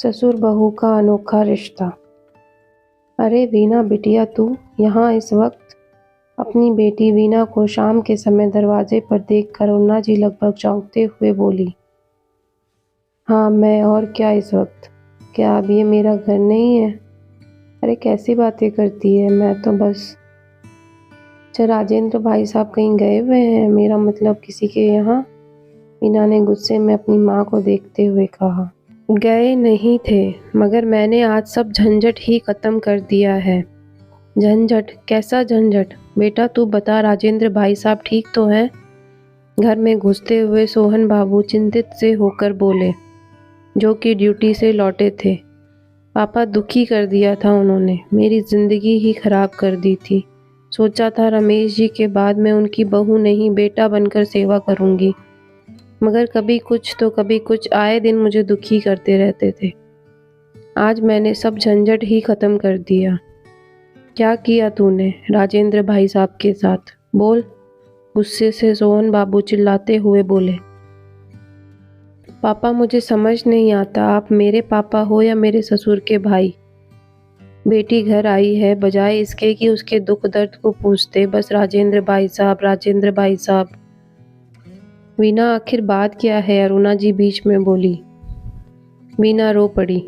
ससुर बहू का अनोखा रिश्ता। अरे वीना बिटिया, तू यहाँ इस वक्त? अपनी बेटी वीना को शाम के समय दरवाजे पर देखकर अरुणा जी लगभग चौंकते हुए बोली। हाँ मैं, और क्या इस वक्त? क्या अब ये मेरा घर नहीं है? अरे कैसी बातें करती है, मैं तो बस। अच्छा, राजेंद्र भाई साहब कहीं गए हुए हैं? मेरा मतलब किसी के यहाँ? वीना ने गुस्से में अपनी माँ को देखते हुए कहा। गए नहीं थे, मगर मैंने आज सब झंझट ही खत्म कर दिया है। झंझट? कैसा झंझट? बेटा तू बता, राजेंद्र भाई साहब ठीक तो हैं? घर में घुसते हुए सोहन बाबू चिंतित से होकर बोले, जो कि ड्यूटी से लौटे थे। पापा दुखी कर दिया था उन्होंने, मेरी जिंदगी ही खराब कर दी थी। सोचा था रमेश जी के बाद मैं उनकी बहू नहीं बेटा बनकर सेवा करूंगी, मगर कभी कुछ तो कभी कुछ आए दिन मुझे दुखी करते रहते थे। आज मैंने सब झंझट ही खत्म कर दिया। क्या किया तूने राजेंद्र भाई साहब के साथ? बोल, गुस्से से सोहन बाबू चिल्लाते हुए बोले। पापा मुझे समझ नहीं आता, आप मेरे पापा हो या मेरे ससुर के भाई। बेटी घर आई है, बजाय इसके कि उसके दुख दर्द को पूछते बस राजेंद्र भाई साहब, राजेंद्र भाई साहब। वीना आखिर बात क्या है? अरुणा जी बीच में बोली। वीना रो पड़ी।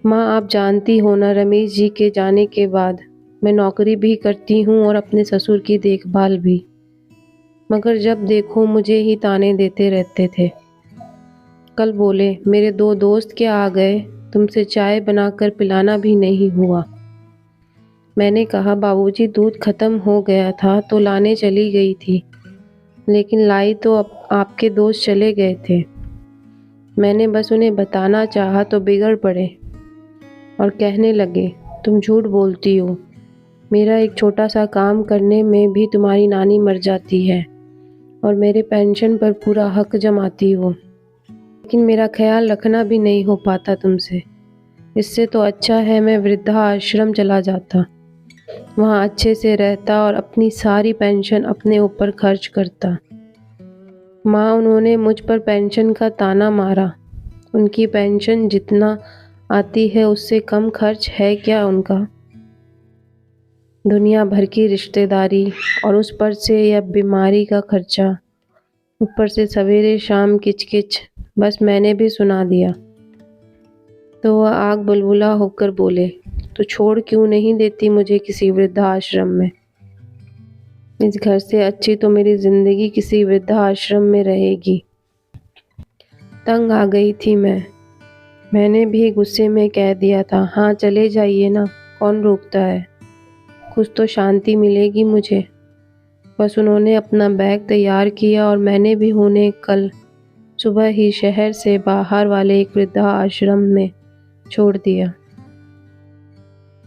माँ आप जानती हो ना, रमेश जी के जाने के बाद मैं नौकरी भी करती हूँ और अपने ससुर की देखभाल भी, मगर जब देखो मुझे ही ताने देते रहते थे। कल बोले मेरे 2 दोस्त क्या आ गए, तुमसे चाय बनाकर पिलाना भी नहीं हुआ। मैंने कहा बाबूजी दूध खत्म हो गया था तो लाने चली गई थी, लेकिन लाई तो आपके दोस्त चले गए थे। मैंने बस उन्हें बताना चाहा तो बिगड़ पड़े और कहने लगे तुम झूठ बोलती हो, मेरा एक छोटा सा काम करने में भी तुम्हारी नानी मर जाती है और मेरे पेंशन पर पूरा हक जमाती हो, लेकिन मेरा ख्याल रखना भी नहीं हो पाता तुमसे। इससे तो अच्छा है मैं वृद्धा आश्रम चला जाता, वहाँ अच्छे से रहता और अपनी सारी पेंशन अपने ऊपर खर्च करता। माँ उन्होंने मुझ पर पेंशन का ताना मारा, उनकी पेंशन जितना आती है उससे कम खर्च है क्या उनका? दुनिया भर की रिश्तेदारी और उस पर से यह बीमारी का खर्चा, ऊपर से सवेरे शाम किचकिच, बस मैंने भी सुना दिया। तो वह आग बुलबुला होकर बोले, तो छोड़ क्यों नहीं देती मुझे किसी वृद्धाश्रम में? इस घर से अच्छी तो मेरी जिंदगी किसी वृद्धाश्रम में रहेगी। तंग आ गई थी मैंने भी गुस्से में कह दिया था, हाँ चले जाइए ना, कौन रोकता है, कुछ तो शांति मिलेगी मुझे। बस उन्होंने अपना बैग तैयार किया और मैंने भी उन्हें कल सुबह ही शहर से बाहर वाले एक वृद्धाश्रम में छोड़ दिया।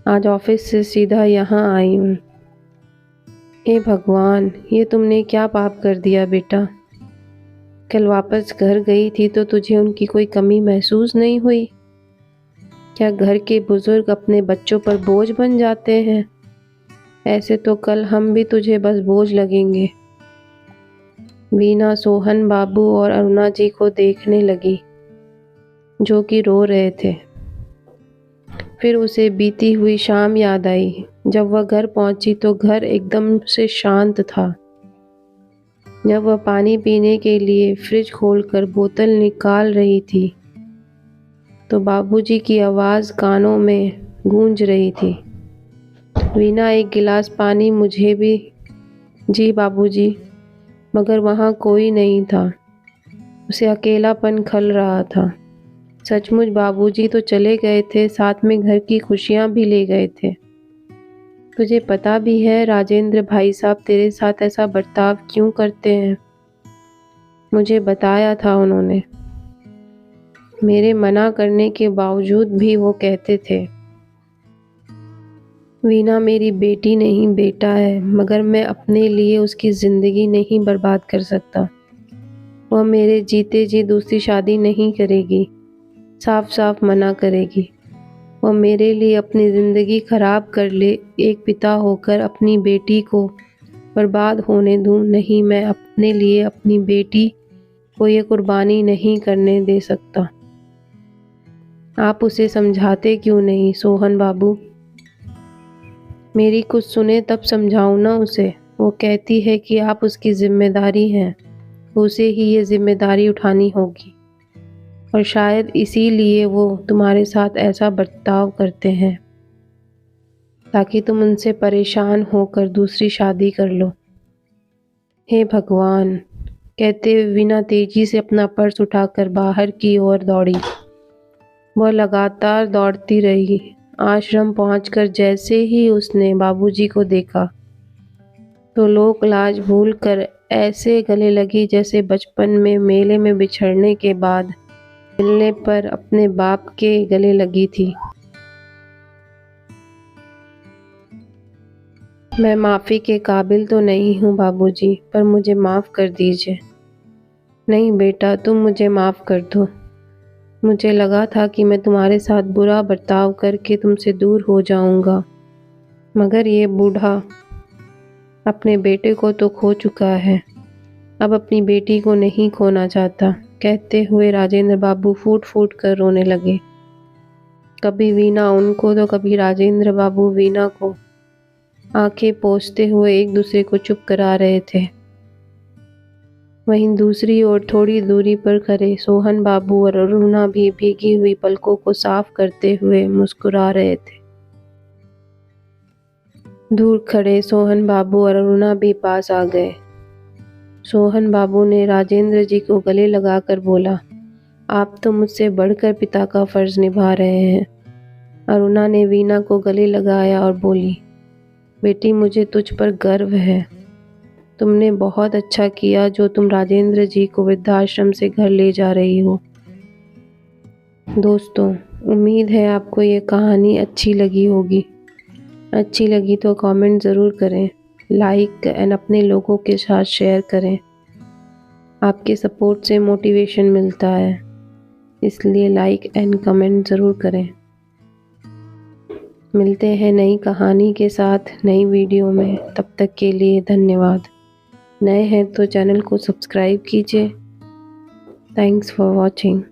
आज ऑफिस से सीधा यहाँ आई हूँ। हे भगवान, ये तुमने क्या पाप कर दिया बेटा? कल वापस घर गई थी तो तुझे उनकी कोई कमी महसूस नहीं हुई? क्या घर के बुजुर्ग अपने बच्चों पर बोझ बन जाते हैं? ऐसे तो कल हम भी तुझे बस बोझ लगेंगे। वीना सोहन बाबू और अरुणा जी को देखने लगी, जो कि रो रहे थे। फिर उसे बीती हुई शाम याद आई। जब वह घर पहुंची तो घर एकदम से शांत था। जब वह पानी पीने के लिए फ्रिज खोलकर बोतल निकाल रही थी तो बाबूजी की आवाज़ कानों में गूंज रही थी। वीना एक गिलास पानी मुझे भी। जी बाबूजी। मगर वहाँ कोई नहीं था, उसे अकेलापन खल रहा था। सचमुच बाबूजी तो चले गए थे, साथ में घर की खुशियाँ भी ले गए थे। तुझे पता भी है राजेंद्र भाई साहब तेरे साथ ऐसा बर्ताव क्यों करते हैं? मुझे बताया था उन्होंने। मेरे मना करने के बावजूद भी वो कहते थे। वीना मेरी बेटी नहीं बेटा है, मगर मैं अपने लिए उसकी ज़िंदगी नहीं बर्बाद कर सकता। वह मेरे जीते जी दूसरी शादी नहीं करेगी, साफ साफ मना करेगी। वह मेरे लिए अपनी ज़िंदगी खराब कर ले, एक पिता होकर अपनी बेटी को बर्बाद होने दूं नहीं, मैं अपने लिए अपनी बेटी को ये कुर्बानी नहीं करने दे सकता। आप उसे समझाते क्यों नहीं सोहन बाबू? मेरी कुछ सुने तब समझाऊँ ना उसे। वो कहती है कि आप उसकी ज़िम्मेदारी हैं, उसे ही ये ज़िम्मेदारी उठानी होगी और शायद इसीलिए वो तुम्हारे साथ ऐसा बर्ताव करते हैं ताकि तुम उनसे परेशान होकर दूसरी शादी कर लो। हे भगवान! कहते हुए वीना तेजी से अपना पर्स उठाकर बाहर की ओर दौड़ी। वह लगातार दौड़ती रही। आश्रम पहुंचकर जैसे ही उसने बाबूजी को देखा तो लोक लाज भूलकर ऐसे गले लगी जैसे बचपन में मेले में बिछड़ने के बाद मिलने पर अपने बाप के गले लगी थी। मैं माफ़ी के काबिल तो नहीं हूँ बाबूजी, पर मुझे माफ़ कर दीजिए। नहीं बेटा, तुम मुझे माफ़ कर दो। मुझे लगा था कि मैं तुम्हारे साथ बुरा बर्ताव करके तुमसे दूर हो जाऊंगा, मगर ये बूढ़ा अपने बेटे को तो खो चुका है, अब अपनी बेटी को नहीं खोना चाहता। कहते हुए राजेंद्र बाबू फूट फूट कर रोने लगे। कभी वीना उनको तो कभी राजेंद्र बाबू वीना को आंखें पोंछते हुए एक दूसरे को चुप करा रहे थे। वहीं दूसरी ओर थोड़ी दूरी पर खड़े सोहन बाबू और अरुणा भी भीगी हुई पलकों को साफ करते हुए मुस्कुरा रहे थे। दूर खड़े सोहन बाबू और अरुणा भी पास आ गए। सोहन बाबू ने राजेंद्र जी को गले लगाकर बोला, आप तो मुझसे बढ़कर पिता का फर्ज निभा रहे हैं। अरुणा ने वीना को गले लगाया और बोली, बेटी मुझे तुझ पर गर्व है। तुमने बहुत अच्छा किया जो तुम राजेंद्र जी को वृद्धाश्रम से घर ले जा रही हो। दोस्तों, उम्मीद है आपको ये कहानी अच्छी लगी होगी। अच्छी लगी तो कमेंट ज़रूर करें, लाइक एंड अपने लोगों के साथ शेयर करें। आपके सपोर्ट से मोटिवेशन मिलता है, इसलिए लाइक एंड कमेंट ज़रूर करें। मिलते हैं नई कहानी के साथ नई वीडियो में, तब तक के लिए धन्यवाद। नए हैं तो चैनल को सब्सक्राइब कीजिए। Thanks for watching.